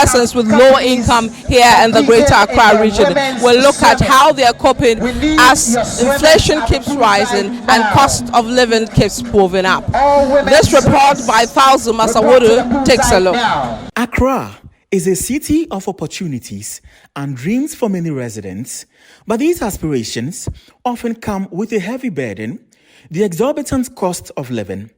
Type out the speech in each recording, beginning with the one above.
persons with low income here in the Greater Accra region. We'll look at how they are coping as inflation keeps rising and cost of living keeps moving up. This report by Falzo Masawodu takes a look. Accra is a city of opportunities and dreams for many residents, but these aspirations often come with a heavy burden: the exorbitant cost of living.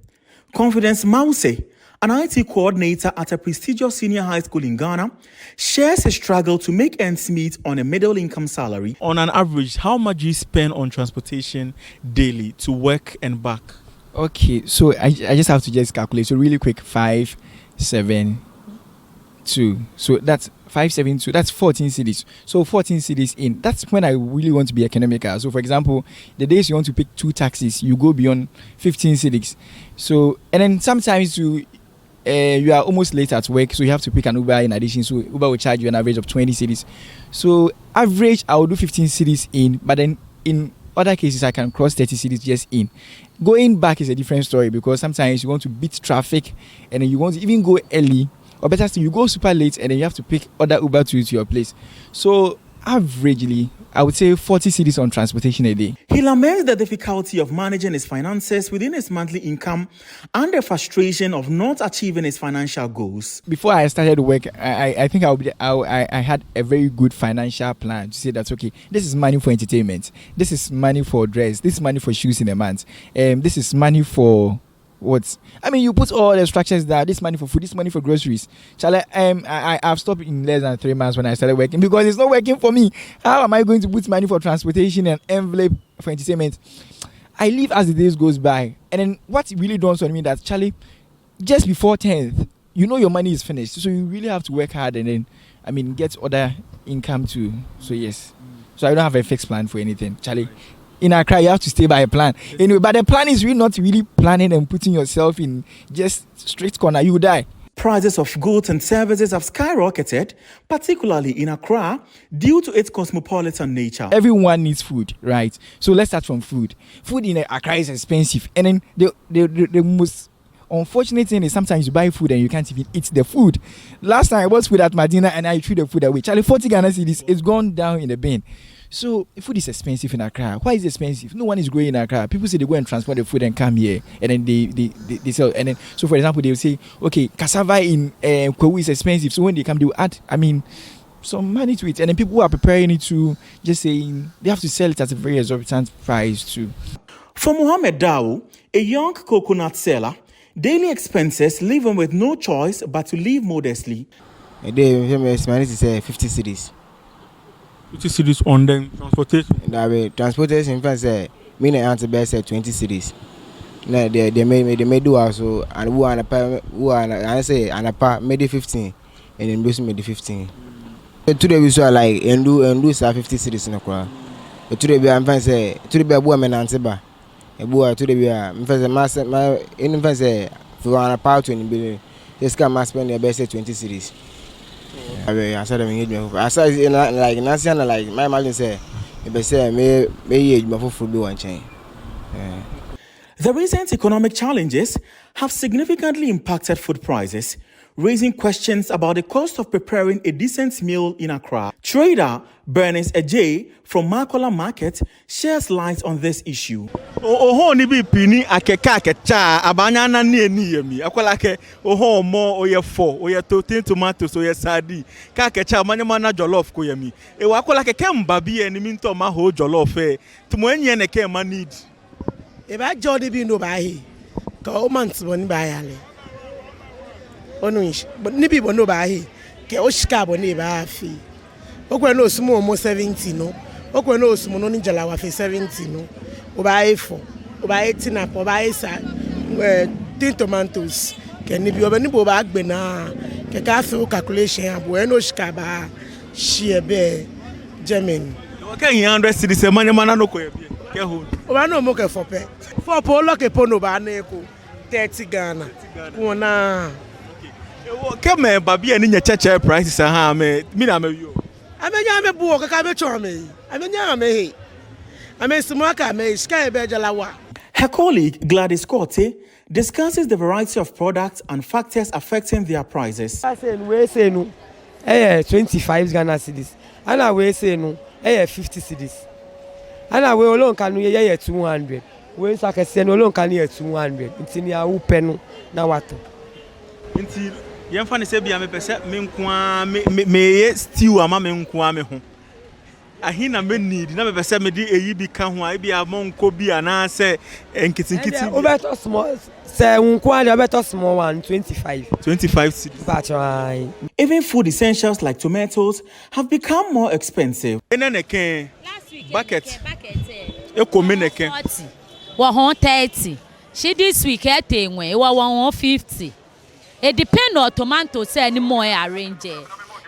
Confidence Mause, an IT coordinator at a prestigious senior high school in Ghana, shares a struggle to make ends meet on a middle-income salary. On an average, how much do you spend on transportation daily to work and back? Okay, so I just have to calculate. So really quick, 572. So that's 572. That's 14 cities. So 14 cities in. That's when I really want to be economical. So for example, the days you want to pick 2 taxis, you go beyond 15 cities. So and then sometimes you are almost late at work, so you have to pick an Uber in addition. So Uber will charge you an average of 20 cities. So average, I will do 15 cities in, but then in other cases I can cross 30 cities just in. Going back is a different story, because sometimes you want to beat traffic and then you want to even go early, or better still, you go super late and then you have to pick other Uber to your place. So averagely, I would say 40 cities on transportation a day. He laments the difficulty of managing his finances within his monthly income and the frustration of not achieving his financial goals. Before I started work, I think I had a very good financial plan to say that, okay, this is money for entertainment, this is money for dress, this is money for shoes in a month, this is money for what? I mean, you put all the structures there. This money for food, this money for groceries. I've stopped in less than 3 months when I started working, because it's not working for me. How am I going to put money for transportation and envelope for entertainment? I live as the days goes by, and then what really dawns on me that, Charlie, just before 10th, you know your money is finished, so you really have to work hard and then, I mean, get other income too. So yes, so I don't have a fixed plan for anything, Charlie. In Accra, you have to stay by a plan. Anyway, but the plan is really not really planning and putting yourself in just straight corner. You will die. Prices of goods and services have skyrocketed, particularly in Accra, due to its cosmopolitan nature. Everyone needs food, right? So let's start from food. Food in Accra is expensive. And then the most unfortunate thing is sometimes you buy food and you can't even eat the food. Last time I bought food at Medina and I threw the food away. Charlie, 40 Ghana cedis, it's gone down in the bin. So food is expensive in Accra. Why is it expensive? No one is growing in Accra. People say they go and transport the food and come here, and then they sell. And then, so for example, they will say, okay, cassava in Kwewu is expensive. So when they come, they will add, I mean, some money to it. And then people who are preparing it to just saying they have to sell it at a very exorbitant price too. For Mohammed Dawo, a young coconut seller, daily expenses leave him with no choice but to live modestly. A day, my expenses is 50 cities. 50 cities on them transportation. That way, transportation, in fact, me and Auntie Bear said 20 cities. Now they may do also, and who are I say and a part made 15, and then Bruce made 15. Today we saw like and do 50 cities in the crowd. But today we am say today we are woman Auntie Bear. A boy today we are in fact master my in fact say for an part 20 billion. This can mass spend the best 20 cities. I said I said like national like my imagine say may age before food one chain. The recent economic challenges have significantly impacted food prices, raising questions about the cost of preparing a decent meal in Accra. Trader Bernice Ejay from Makola Market shares light on this issue. Ni bi pini akeka akecha abanya na ni emi akola ke mo oye 4 oye 13 tomatoes oye sadi ka akecha amanya na jollof ko yemi e wa akola ke kemba bi eni mi nto ma ho jollof e tumo enye ne ke ma need e ba jodi bi no ba hi to o man tbo ni ba ya le onuish but ni bi bo no ba hi ke o shika bo ni ba fi okwe no sumo mo 70 no okwe no sumo no ni jala wa fi 70 no o ba hi 4 o ba hi tinap o ba hi sa 10 tomatoes ke ni bi o ba ni bo ba gbe na ke ka fi calculation abo e no shika ba share be German o ke 100 cities e manya no ko ye ke hold o ba no mo ke 4 pe 4 po lo ke po no ba na eko 30 Ghana wona keme babi eni nye cheche prices ha me na me yo amenya me bu o kaka be cho me amenya me he amesumaka me sky be jalawa. Her colleague Gladys Korte discusses the variety of products and factors affecting their prices. I say we say no 25 Ghana cedis. Ana we say no 50 cedis. Ana we alone can ye 200. We sakese no alone can ye 200. Ntini a upe no na wato. Nti yɛmfa ne sɛ bia mepɛ sɛ me nkoa meyɛ stew ama me nkoa me ho ahi na me need na mepɛ sɛ mede eyi bi ka ho a ebi amonko bi anaasɛ nkitinkiti obeto small say nkoa de obeto small one 25 cedis. Even food essentials like tomatoes have become more expensive. Last week bucket ekomeneke 40 130 she this week etenwe 150. It depend on tomato say any more arrange.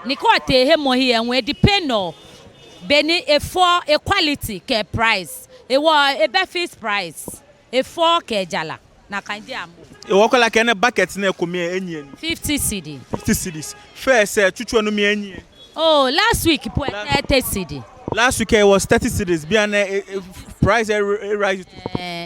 Nikote he mo here we depend on beni a for a quality ke price. E wa a benefit price. A for ke jala na kandi amu. E wo kola ke na bucket na ekomi enyi 50 cedi. 50 cedis. First chuchu no me enyi. Oh, last week po 30 cedi. Last week it was 30 cedis. Be an price rise.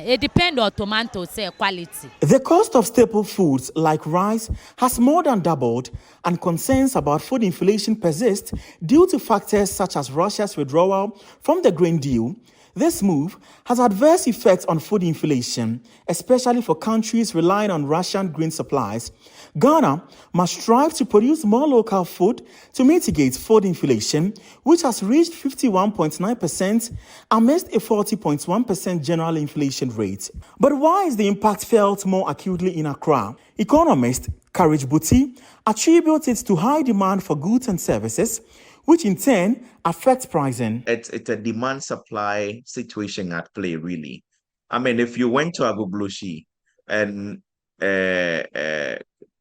It depends on tomato say quality. The cost of staple foods like rice has more than doubled, and concerns about food inflation persist due to factors such as Russia's withdrawal from the grain deal. This move has adverse effects on food inflation, especially for countries relying on Russian grain supplies. Ghana must strive to produce more local food to mitigate food inflation, which has reached 51.9% amidst a 40.1% general inflation rate. But why is the impact felt more acutely in Accra? Economist Courage Buti attributes it to high demand for goods and services, which in turn affects pricing. It's a demand-supply situation at play, really. I mean, if you went to Agublushi and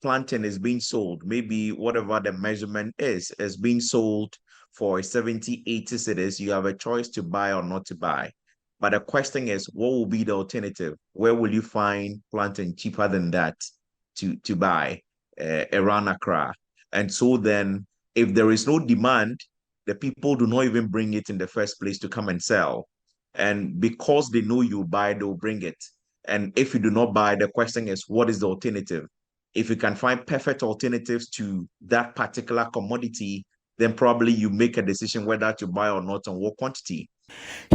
plantain is being sold, maybe whatever the measurement is being sold for 70, 80 cedis, you have a choice to buy or not to buy. But the question is, what will be the alternative? Where will you find plantain cheaper than that to buy around Accra? And so then, if there is no demand, the people do not even bring it in the first place to come and sell. And because they know you buy, they'll bring it. And if you do not buy, the question is, what is the alternative? If you can find perfect alternatives to that particular commodity, then probably you make a decision whether to buy or not, on what quantity.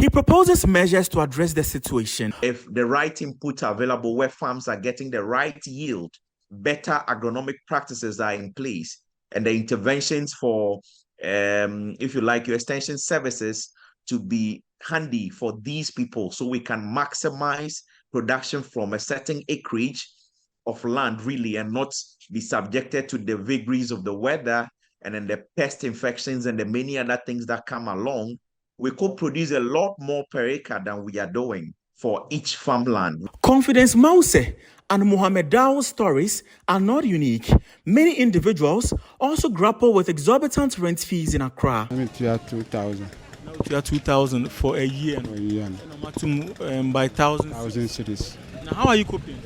He proposes measures to address the situation. If the right inputs are available, where farms are getting the right yield, better agronomic practices are in place, and the interventions for, if you like, your extension services to be handy for these people so we can maximize production from a certain acreage of land, really, and not be subjected to the vagaries of the weather and then the pest infections and the many other things that come along, we could produce a lot more per acre than we are doing for each farmland. Confidence Mause and Mohamed Dao's stories are not unique. Many individuals also grapple with exorbitant rent fees in Accra. I mean, 2,000. Now you are 2,000 for a year. For a year. And maximum by 1,000. 1,000 cities. Now how are you coping?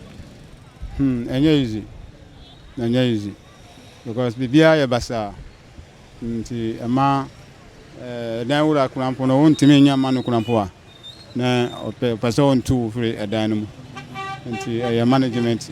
And easy. And easy. Because Bibia Yabasa, a ma, then would I cramp on a one Timina Manu Crampoa. Na person 2 for a dynamo. And a management